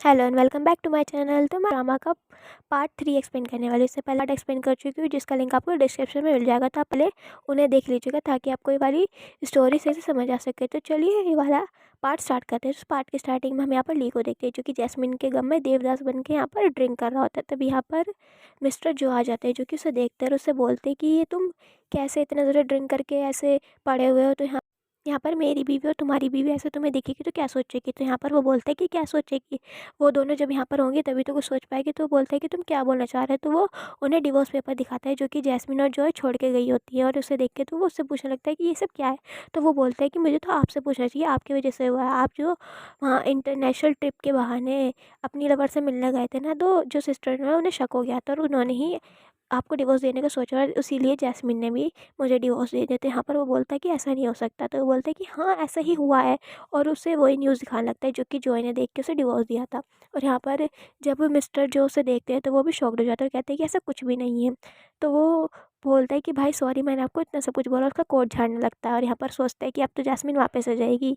Hello and welcome back to my channel. तो मैं drama का पार्ट 3 एक्सप्लेन करने वाली हूँ। इससे पहले पार्ट एक्सप्लेन कर चुकी हूँ जिसका लिंक आपको डिस्क्रिप्शन में मिल जाएगा, तो आप पहले उन्हें देख लीजिएगा ताकि आपको ये वाली स्टोरी सही से समझ आ सके। तो चलिए ये वाला पार्ट स्टार्ट करते हैं। इस पार्ट की स्टार्टिंग में हम यहाँ पर ली को देखते हैं जो कि जैस्मिन के गम में देवदास बन के यहाँ पर ड्रिंक कर रहा होता है। तब यहाँ पर मिस्टर जो आ जाते हैं जो कि उसे देखते हैं और उससे बोलते हैं कि ये तुम कैसे इतना ज़्यादा ड्रिंक करके ऐसे पड़े हुए हो। तो यहाँ पर मेरी बीवी और तुम्हारी बीवी ऐसे तुम्हें दिखेगी तो क्या सोचेगी। तो यहाँ पर वो बोलते हैं कि क्या सोचेगी, वो दोनों जब यहाँ पर होंगे तभी तो कुछ सोच पाएगी। तो वो बोलते हैं कि तुम क्या बोलना चाह रहे हो। तो वो उन्हें डिवोर्स पेपर दिखाता है जो कि जैस्मिन और जॉय छोड़ के गई होती है, और उसे देख के तो वो उससे पूछने लगता है कि ये सब क्या है। तो वो बोलता है कि मुझे तो आपसे पूछना चाहिए, आपकी वजह से हुआ है। आप जो वहाँ इंटरनेशनल ट्रिप के बहाने अपनी लवर से मिलने गए थे ना, तो जो सिस्टर ने उन्हें शक हो गया था और उन्होंने ही आपको डिवोर्स देने का सोचा, और इसीलिए जैस्मिन ने भी मुझे डिवोर्स दे दिया। तो यहाँ पर वो बोलता है कि ऐसा नहीं हो सकता। तो वो बोलता है कि हाँ ऐसा ही हुआ है, और उसे वही न्यूज़ दिखाने लगता है जो कि जॉय ने देख के उसे डिवोर्स दिया था। और यहाँ पर जब मिस्टर जो उसे देखते हैं तो वो भी शॉक्ड हो जाता है और कहते हैं कि ऐसा कुछ भी नहीं है। तो वो बोलता है कि भाई सॉरी, मैंने आपको इतना सब कुछ बोला। उसका कोट झाड़ने लगता है और यहाँ पर सोचता है कि अब तो जैस्मिन वापस आ जाएगी।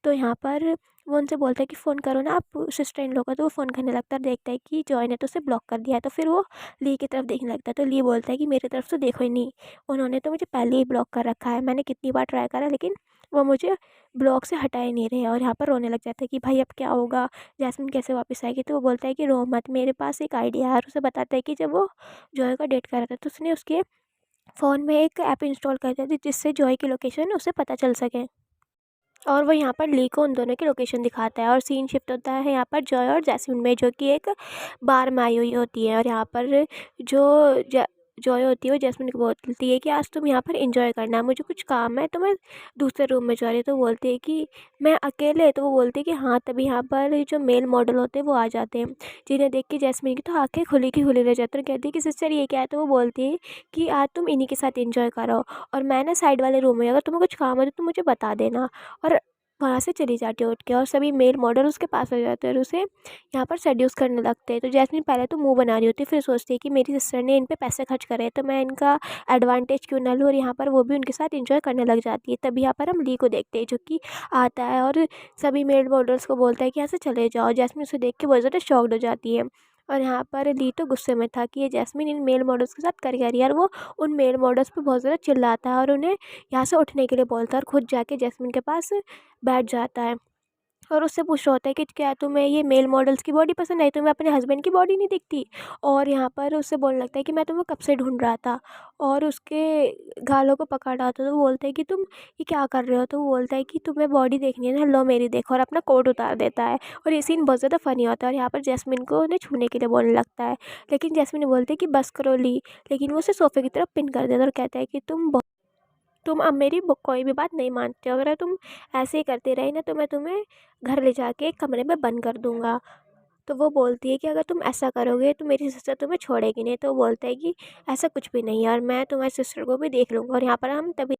तो यहाँ पर वो उनसे बोलता है कि फ़ोन करो ना आप सिस्टर इन लोग का। तो वो फ़ोन करने लगता है और देखता है कि जॉय ने तो उसे ब्लॉक कर दिया है। तो फिर वो ली की तरफ देखने लगता है। तो ली बोलता है कि मेरी तरफ से देखो ही नहीं, उन्होंने तो मुझे पहले ही ब्लॉक कर रखा है। मैंने कितनी बार ट्राई करा लेकिन वो मुझे ब्लॉक से हटा ही नहीं रहे। और यहाँ पर रोने लग जाता है कि भाई अब क्या होगा, जैस्मिन कैसे वापस आएगी। तो वो बोलता है कि रो मत, मेरे पास एक आइडिया है। और उसे बताता है कि जब वो जॉय का डेट कर रहा था तो उसने उसके फ़ोन में एक ऐप इंस्टॉल कर दिया थी जिससे जॉय की लोकेशन उसे पता चल सके। और वो यहाँ पर ली को उन दोनों की लोकेशन दिखाता है और सीन शिफ्ट होता है यहाँ पर जॉय और जैस्मिन में, जो कि एक बार में आई हुई होती है। और यहाँ पर जो जॉय होती है वो जैस्मिन को बोलती है कि आज तुम यहाँ पर एंजॉय करना, मुझे कुछ काम है तो मैं दूसरे रूम में जा रही हूँ। तो बोलती है कि मैं अकेले। तो वो बोलती है कि हाँ। तभी यहाँ पर जो मेल मॉडल होते हैं वो आ जाते हैं, जिन्हें देख के जैस्मिन की तो आंखें खुली की खुली रह जाती है और कहती है कि सिस्टर ये क्या है। तो वो बोलती है कि आज तुम इन्हीं के साथ एंजॉय करो, और मैं ना साइड वाले रूम में, अगर तुम्हें कुछ काम है तो तुम मुझे बता देना। और वहाँ से चली जाती है उठ के, और सभी मेल मॉडल उसके पास आ जाते हैं और उसे यहाँ पर सेड्यूस करने लगते हैं। तो जैस्मिन पहले तो मुंह बना रही होती है, फिर सोचती है कि मेरी सिस्टर ने इन पे पैसे खर्च करे तो मैं इनका एडवांटेज क्यों ना लूँ, और यहाँ पर वो भी उनके साथ एंजॉय करने लग जाती है। तभी यहाँ पर हम ली को देखते हैं जो कि आता है और सभी मेल मॉडल्स को बोलता है कि यहाँ से चले जाओ। जैस्मिन उसे देख के बहुत ज़्यादा शॉक्ड हो जाती है। और यहाँ पर ली तो गुस्से में था कि ये जैस्मिन इन मेल मॉडल्स के साथ कर रही है, और वो उन मेल मॉडल्स पे बहुत ज़्यादा चिल्लाता है और उन्हें यहाँ से उठने के लिए बोलता है, और खुद जाके जैस्मिन के पास बैठ जाता है और उससे पूछ रहा होता है कि क्या तुम्हें ये मेल मॉडल्स की बॉडी पसंद आई, तुम्हें अपने हस्बैंड की बॉडी नहीं दिखती। और यहाँ पर उससे बोलने लगता है कि मैं तुम्हें कब से ढूंढ रहा था, और उसके गालों को पकड़ रहा था। तो वो बोलता है कि तुम ये क्या कर रहे हो। तो वो बोलता है कि तुम्हें बॉडी देखनी है ना, लो मेरी देखो, और अपना कोट उतार देता है। और ये सीन बहुत ज़्यादा फनी होता है और यहाँ पर जैस्मिन को उन्हें छूने के लिए बोलने लगता है, लेकिन जैस्मिन बोलते है कि बस करो ली। लेकिन वो उसे सोफे की तरफ पिन कर देता है और कहता है कि तुम अब मेरी कोई भी बात नहीं मानते हो, अगर तुम ऐसे ही करते रहे ना तो मैं तुम्हें घर ले जाके एक कमरे में बंद कर दूंगा। तो वो बोलती है कि अगर तुम ऐसा करोगे तो मेरी सिस्टर तुम्हें छोड़ेगी नहीं। तो वो बोलता है कि ऐसा कुछ भी नहीं है, और मैं तुम्हारी सिस्टर को भी देख लूँगा। और यहाँ पर हम तभी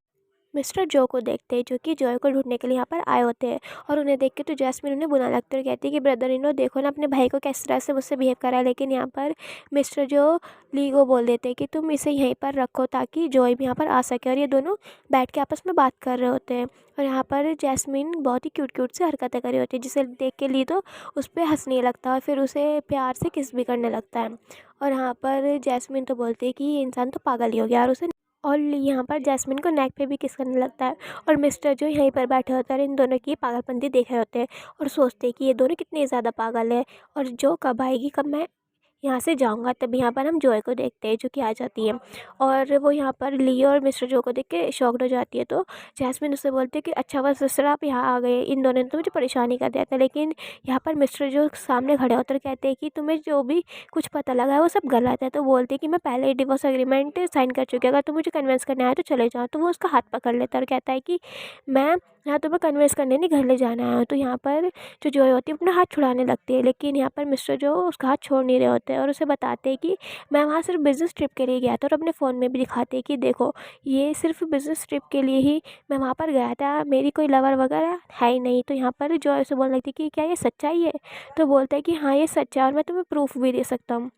मिस्टर जो को देखते हैं जो कि जॉय को ढूंढने के लिए यहाँ पर आए होते हैं। और उन्हें देख के तो जैस्मिन उन्हें बुला लगती है और कहती है कि ब्रदर इन लो, देखो ना अपने भाई को किस तरह से मुझसे बिहेव करा है। लेकिन यहाँ पर मिस्टर जो ली को बोल देते हैं कि तुम इसे यहीं पर रखो ताकि जॉय भी यहाँ पर आ सके, और ये दोनों बैठ के आपस में बात कर रहे होते हैं। और यहाँ पर जैस्मिन बहुत ही क्यूट क्यूट से हरकतें करी होती है जिसे देख के ली तो उस पर हंसने लगता है और फिर उसे प्यार से किस भी करने लगता है। और यहाँ पर जैस्मिन तो बोलती है कि ये इंसान तो पागल ही हो गया, और उसे और यहाँ पर जैस्मिन को नेक पे भी किस करने लगता है। और मिस्टर जो यहीं पर बैठे होते हैं और इन दोनों की पागलपंती देख रहे होते हैं और सोचते हैं कि ये दोनों कितने ज़्यादा पागल है, और जो कब आएगी, कब मैं यहाँ से जाऊँगा। तभी यहाँ पर हम जॉय को देखते हैं जो कि आ जाती है, और वो यहाँ पर ली और मिस्टर जो को देख के शॉक्ड हो जाती है। तो जैस्मिन उससे बोलती है कि अच्छा हुआ सिस्टर आप यहाँ आ गए, इन दोनों ने तो मुझे परेशानी कर दिया था। लेकिन यहाँ पर मिस्टर जो सामने खड़े होते कहते हैं कि तुम्हें जो भी कुछ पता लगा है वो सब गलत है। तो बोलते हैं कि मैं पहले ही डिवोर्स एग्रीमेंट साइन कर चुकी हूँ, अगर तुम मुझे कन्विंस करने आए तो चले जाओ। तो वो उसका हाथ पकड़ लेता है और कहता है कि मैं यहाँ तुम्हें कन्विंस करने नहीं, घर ले जाना है। तो यहाँ पर जो जॉय होती है अपना हाथ छुड़ाने लगती है, लेकिन यहाँ पर मिस्टर जो उसका हाथ छोड़ नहीं रहे होते हैं और उसे बताते हैं कि मैं वहाँ सिर्फ बिज़नेस ट्रिप के लिए गया था। और अपने फ़ोन में भी दिखाते हैं कि देखो ये सिर्फ बिज़नेस ट्रिप के लिए ही मैं वहाँ पर गया था, मेरी कोई लवर वगैरह है ही नहीं। तो यहाँ पर जॉय उसे बोलने लगती है कि क्या ये सच्चाई है। तो बोलता है कि हाँ ये सच्चा है और मैं तुम्हें प्रूफ भी दे सकता हूँ।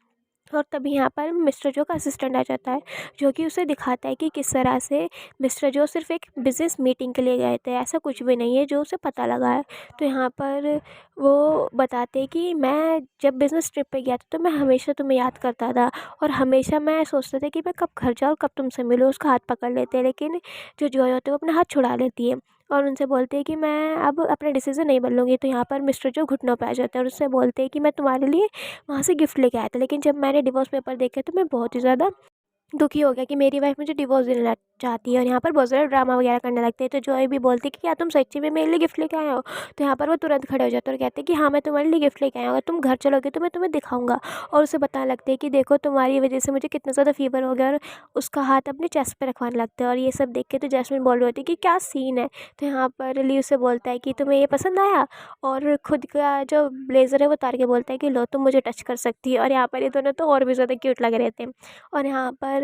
और तभी यहाँ पर मिस्टर जो का असिस्टेंट आ जाता है, जो कि उसे दिखाता है कि किस तरह से मिस्टर जो सिर्फ़ एक बिज़नेस मीटिंग के लिए गए थे, ऐसा कुछ भी नहीं है जो उसे पता लगा है। तो यहाँ पर वो बताते हैं कि मैं जब बिज़नेस ट्रिप पे गया था तो मैं हमेशा तुम्हें याद करता था, और हमेशा मैं सोचता था कि मैं कब घर जाऊँ और कब तुमसे मिलूँ, उसका हाथ पकड़ लेते हैं। लेकिन जो जॉय होती है वो अपना हाथ छुड़ा लेती है और उनसे बोलते हैं कि मैं अब अपना डिसीज़न नहीं बदलूँगी। तो यहाँ पर मिस्टर जो घुटनों पे आ जाते हैं और उससे बोलते हैं कि मैं तुम्हारे लिए वहाँ से गिफ्ट लेके आया था, लेकिन जब मैंने डिवोर्स पेपर देखे तो मैं बहुत ही ज़्यादा दुखी हो गया कि मेरी वाइफ़ मुझे डिवोर्स देना चाहती है। और यहाँ पर बहुत ज़्यादा ड्रामा वगैरह करने लगते हैं। तो जॉय भी बोलती है कि क्या तुम सच्ची में मेरे लिए गिफ्ट लेके आए हो? तो यहाँ पर वो तुरंत खड़े हो जाते हैं और कहते हैं कि हाँ, मैं तुम्हारे लिए गिफ्ट लेके आया हूँ, अगर तुम घर चलोगे तो मैं तुम्हें दिखाऊँगा। और उसे बताने लगते हैं कि देखो तुम्हारी वज़ह से मुझे कितना ज़्यादा फ़ीवर हो गया, और उसका हाथ अपने चेस्ट पे रखवाने लगते हैं। और ये सब देख के तो जैस्मिन बोल रही होती है कि क्या सीन है? तो यहाँ पर ली उसे बोलता है कि तुम्हें ये पसंद आया? और खुद का जो ब्लेज़र है वो उतार के बोलता है कि लो तुम मुझे टच कर सकती है। और यहाँ पर ये दोनों तो और भी ज़्यादा क्यूट लग रहे थे। और यहाँ पर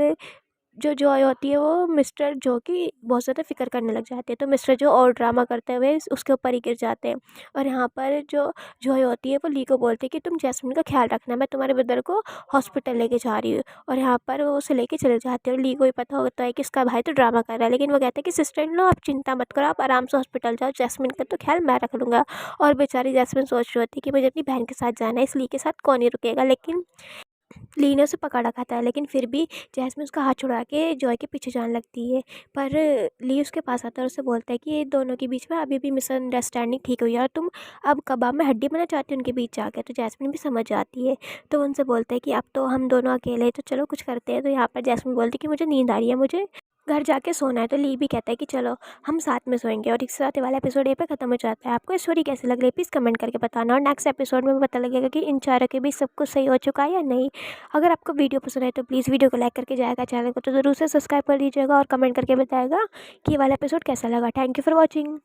जो जॉय होती है वो मिस्टर जो की बहुत ज़्यादा फ़िक्र करने लग जाते हैं। तो मिस्टर जो और ड्रामा करते हुए उसके ऊपर ही गिर जाते हैं। और यहाँ पर जो जॉय होती है वो ली को बोलती है कि तुम जैस्मिन का ख्याल रखना, मैं तुम्हारे ब्रदर को हॉस्पिटल लेके जा रही हूँ। और यहाँ पर वो उसे लेके चले जाते हैं और ली को भी पता होता है कि इसका भाई तो ड्रामा कर रहा है, लेकिन वो कहता है कि सिस्टर इन लॉ आप चिंता मत करो, आप आराम से हॉस्पिटल जाओ, जैस्मिन का तो ख्याल मैं रख लूँगा। और बेचारी जैस्मिन सोच रही होती है कि मुझे अपनी बहन के साथ जाना है, इस ली के साथ कौन ही रुकेगा। लेकिन ली ने उसे पकड़ रखा था, लेकिन फिर भी जैस्मिन उसका हाथ छुड़ा के जॉय के पीछे जाने लगती है। पर ली उसके पास आता है और उससे बोलता है कि ये दोनों के बीच में अभी भी मिसअंडरस्टैंडिंग ठीक हुई है, और तुम अब कबाब में हड्डी बनना चाहती हो उनके बीच जाके। तो जैस्मिन भी समझ जाती है। तो वो उनसे बोलता है कि अब तो हम दोनों अकेले हैं, तो चलो कुछ करते हैं। तो यहाँ पर जैस्मिन बोलती है कि मुझे नींद आ रही है, मुझे घर जाके सोना है। तो ली भी कहता है कि चलो हम साथ में सोएंगे। और इसके साथ ये वाला एपिसोड यहीं पे खत्म हो जाता है। आपको स्टोरी कैसी लग रही है प्लीज़ कमेंट करके बताना, और नेक्स्ट एपिसोड में पता लगेगा कि इन चारों के बीच सब कुछ सही हो चुका है या नहीं। अगर आपको वीडियो पसंद आए तो प्लीज़ वीडियो को लाइक करके जाएगा, चैनल को तो ज़रूर से सब्सक्राइब कर लीजिएगा और कमेंट करके बताएगा कि ये वाला एपिसोड कैसा लगा। Thank you for watching.